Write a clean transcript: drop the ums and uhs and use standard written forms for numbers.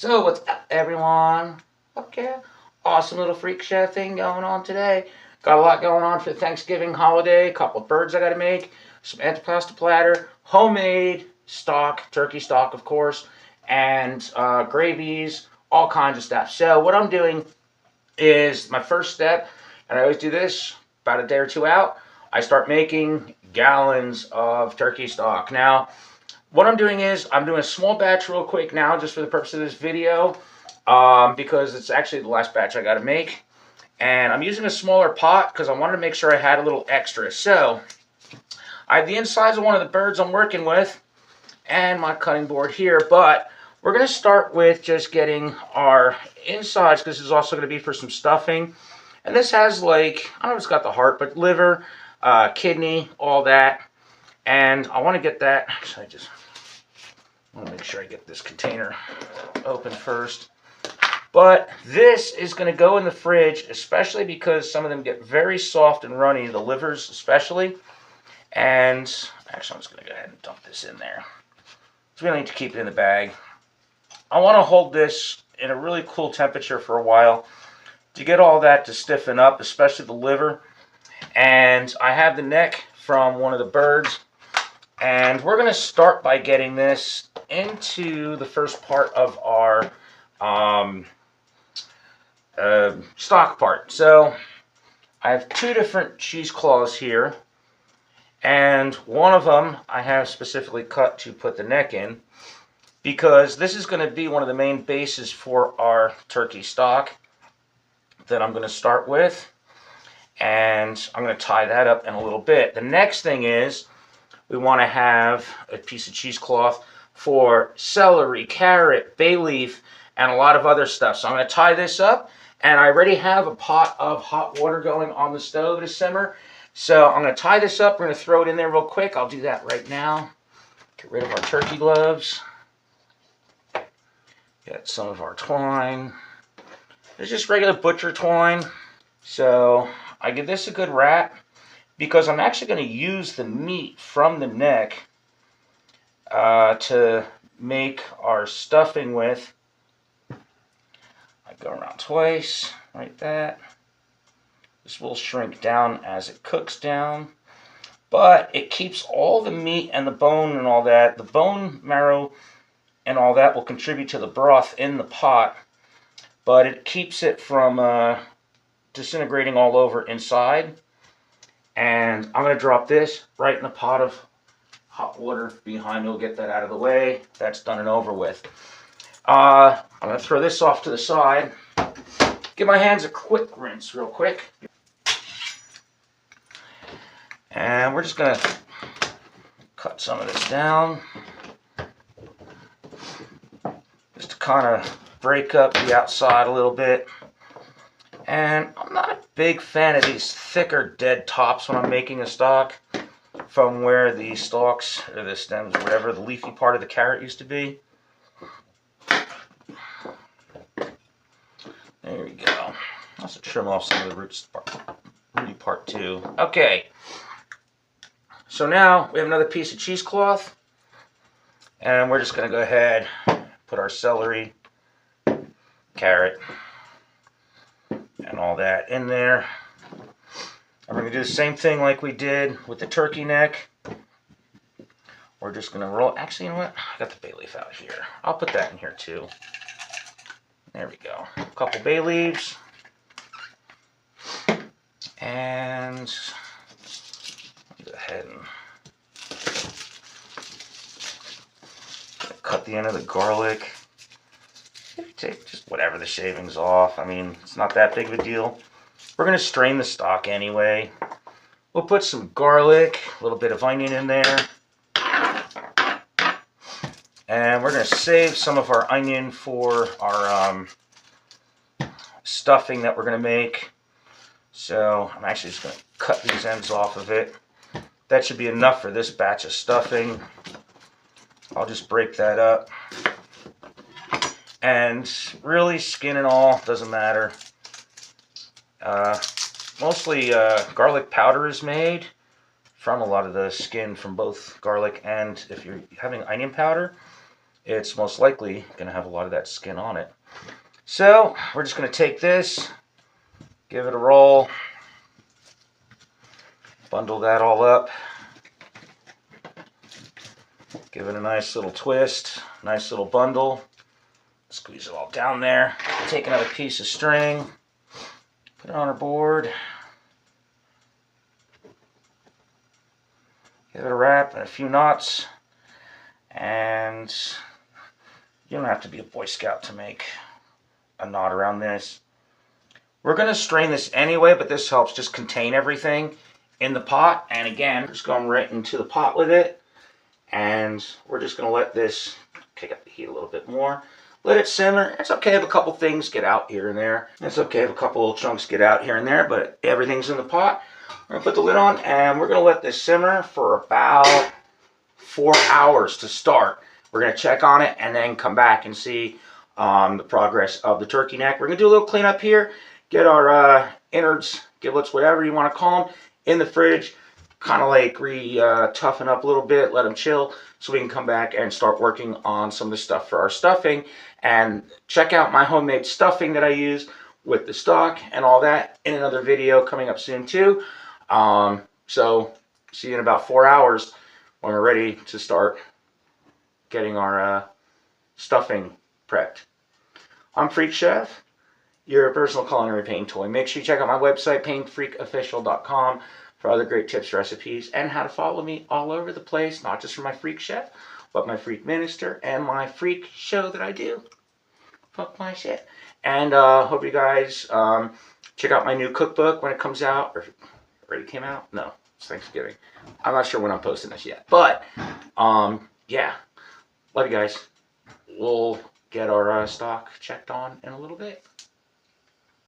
So what's up, everyone? Okay, awesome little freak show thing going on today. Got a lot going on for the Thanksgiving holiday. A couple of birds I got to make, some antipasta platter, homemade stock, turkey stock, of course, and gravies, all kinds of stuff. So what I'm doing is my first step, and I always do this about a day or two out. I start making gallons of turkey stock. Now, what I'm doing is I'm doing a small batch real quick now just for the purpose of this video because it's actually the last batch I got to make. And I'm using a smaller pot because I wanted to make sure I had a little extra. So I have the insides of one of the birds I'm working with and my cutting board here. But we're going to start with just getting our insides because this is also going to be for some stuffing. And this has like, I don't know if it's got the heart, but liver, kidney, all that. And I want to get that, actually I want to make sure I get this container open first. But this is going to go in the fridge, especially because some of them get very soft and runny, the livers especially. And actually, I'm just going to go ahead and dump this in there. So we don't need to keep it in the bag. I want to hold this in a really cool temperature for a while to get all that to stiffen up, especially the liver. And I have the neck from one of the birds. And we're going to start by getting this into the first part of our stock part. So I have two different cheesecloths here. And one of them I have specifically cut to put the neck in because this is going to be one of the main bases for our turkey stock that I'm going to start with. And I'm going to tie that up in a little bit. The next thing is we want to have a piece of cheesecloth for celery, carrot, bay leaf, and a lot of other stuff. So I'm going to tie this up, and I already have a pot of hot water going on the stove to simmer. So I'm going to tie this up. We're going to throw it in there real quick. I'll do that right now. Get rid of our turkey gloves. Get some of our twine. It's just regular butcher twine. So I give this a good wrap, because I'm actually going to use the meat from the neck to make our stuffing with. I go around twice, like that. This will shrink down as it cooks down, but it keeps all the meat and the bone and all that. The bone marrow and all that will contribute to the broth in the pot, but it keeps it from disintegrating all over inside. And I'm going to drop this right in the pot of hot water behind me. We'll get that out of the way. That's done and over with. I'm going to throw this off to the side. Give my hands a quick rinse real quick. And we're just going to cut some of this down. Just to kind of break up the outside a little bit. And I'm not a big fan of these thicker dead tops when I'm making a stock from where the stalks or the stems or whatever, the leafy part of the carrot used to be. There we go. I'll also trim off some of the rooty part too. Okay. So now we have another piece of cheesecloth. And we're just going to go ahead and put our celery, carrot, and all that in there. And we're going to do the same thing like we did with the turkey neck. We're just going to roll. Actually, you know what? I got the bay leaf out here. I'll put that in here too. There we go. A couple bay leaves. And go ahead and cut the end of the garlic. Take just whatever the shavings off. I mean, it's not that big of a deal. We're going to strain the stock anyway. We'll put some garlic, a little bit of onion in there. And we're going to save some of our onion for our stuffing that we're going to make. So I'm actually just going to cut these ends off of it. That should be enough for this batch of stuffing. I'll just break that up. And really, skin and all, doesn't matter. Mostly garlic powder is made from a lot of the skin from both garlic and if you're having onion powder. it's most likely going to have a lot of that skin on it. So we're just going to take this, give it a roll, bundle that all up, give it a nice little twist, nice little bundle, squeeze it all down there, take another piece of string, put it on our board, give it a wrap and a few knots, and you don't have to be a Boy Scout to make a knot around this. We're going to strain this anyway, but this helps just contain everything in the pot. And again, just going right into the pot with it. And we're just going to let this kick up the heat a little bit more. Let it simmer. It's okay if a couple things get out here and there. It's okay if a couple little chunks get out here and there, but everything's in the pot. We're going to put the lid on, and we're going to let this simmer for about 4 hours to start. We're going to check on it and then come back and see the progress of the turkey neck. We're going to do a little cleanup here. Get our innards, giblets, whatever you want to call them, in the fridge. Kind of like toughen up a little bit, let them chill, so we can come back and start working on some of the stuff for our stuffing. And check out my homemade stuffing that I use with the stock and all that in another video coming up soon too. So see you in about 4 hours when we're ready to start getting our stuffing prepped. I'm Freak Chef, your personal culinary pain toy. Make sure you check out my website, painfreakofficial.com, for other great tips, recipes, and how to follow me all over the place, not just for my Freak Chef, but my Freak Minister and my Freak show that I do. Fuck my shit. And hope you guys check out my new cookbook when it comes out. Or already came out? No, it's Thanksgiving. I'm not sure when I'm posting this yet. But, yeah. Love you guys. We'll get our stock checked on in a little bit.